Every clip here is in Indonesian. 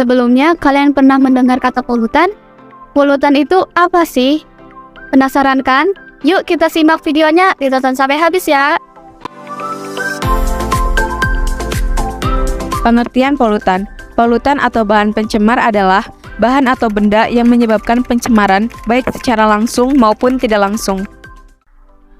Sebelumnya, kalian pernah mendengar kata polutan? Polutan itu apa sih? Penasaran kan? Yuk kita simak videonya, ditonton sampai habis ya. Pengertian polutan. Polutan atau bahan pencemar adalah bahan atau benda yang menyebabkan pencemaran baik secara langsung maupun tidak langsung.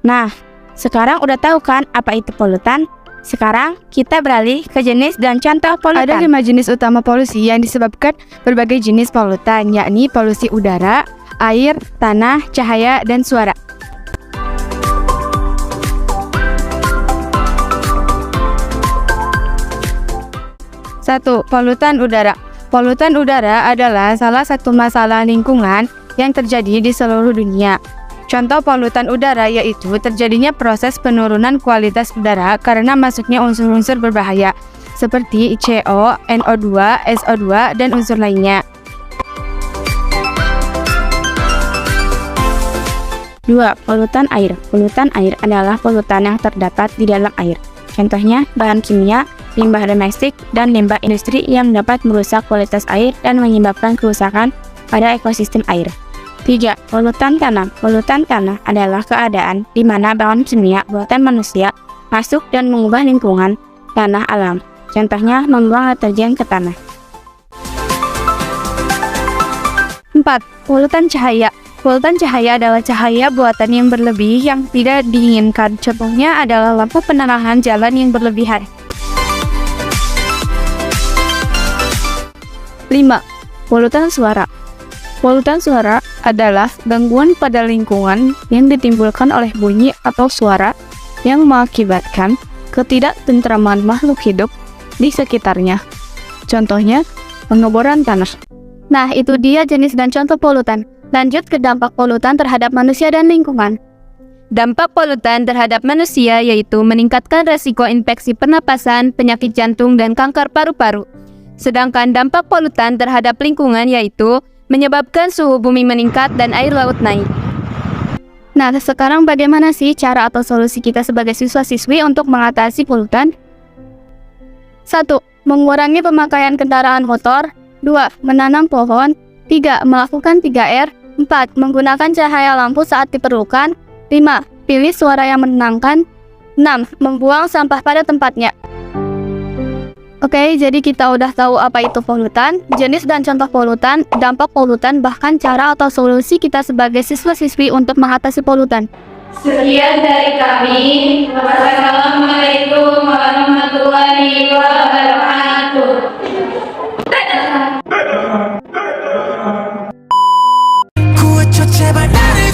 Nah, sekarang udah tahu kan apa itu polutan? Sekarang kita beralih ke jenis dan contoh polutan. Ada 5 jenis utama polusi yang disebabkan berbagai jenis polutan, yakni polusi udara, air, tanah, cahaya, dan suara. Satu, polutan udara. Polutan udara adalah salah satu masalah lingkungan yang terjadi di seluruh dunia. Contoh polutan udara yaitu terjadinya proses penurunan kualitas udara karena masuknya unsur-unsur berbahaya seperti CO, NO2, SO2, dan unsur lainnya. 2. Polutan air. Polutan air adalah polutan yang terdapat di dalam air. Contohnya bahan kimia, limbah domestik, dan limbah industri yang dapat merusak kualitas air dan menyebabkan kerusakan pada ekosistem air. 3. Polutan tanah. Polutan tanah adalah keadaan di mana bahan kimia buatan manusia masuk dan mengubah lingkungan tanah alam. Contohnya membuang deterjen ke tanah. 4. Polutan cahaya. Polutan cahaya adalah cahaya buatan yang berlebih yang tidak diinginkan. Contohnya adalah lampu penerangan jalan yang berlebihan. 5. Polutan suara. Polutan suara adalah gangguan pada lingkungan yang ditimbulkan oleh bunyi atau suara yang mengakibatkan ketidaktentraman makhluk hidup di sekitarnya. Contohnya, pengeboran tanah. Nah, itu dia jenis dan contoh polutan. Lanjut ke dampak polutan terhadap manusia dan lingkungan. Dampak polutan terhadap manusia yaitu meningkatkan resiko infeksi pernapasan, penyakit jantung, dan kanker paru-paru. Sedangkan dampak polutan terhadap lingkungan yaitu menyebabkan suhu bumi meningkat dan air laut naik. Nah, sekarang bagaimana sih cara atau solusi kita sebagai siswa-siswi untuk mengatasi polutan? 1. Mengurangi pemakaian kendaraan motor. 2. Menanam pohon. 3. Melakukan 3R. 4. Menggunakan cahaya lampu saat diperlukan. 5. Pilih suara yang menenangkan. 6. Membuang sampah pada tempatnya. Oke, jadi kita udah tahu apa itu polutan, jenis dan contoh polutan, dampak polutan, bahkan cara atau solusi kita sebagai siswa-siswi untuk mengatasi polutan. Sekian dari kami. Wassalamualaikum warahmatullahi wabarakatuh. 구해줘 제발 나를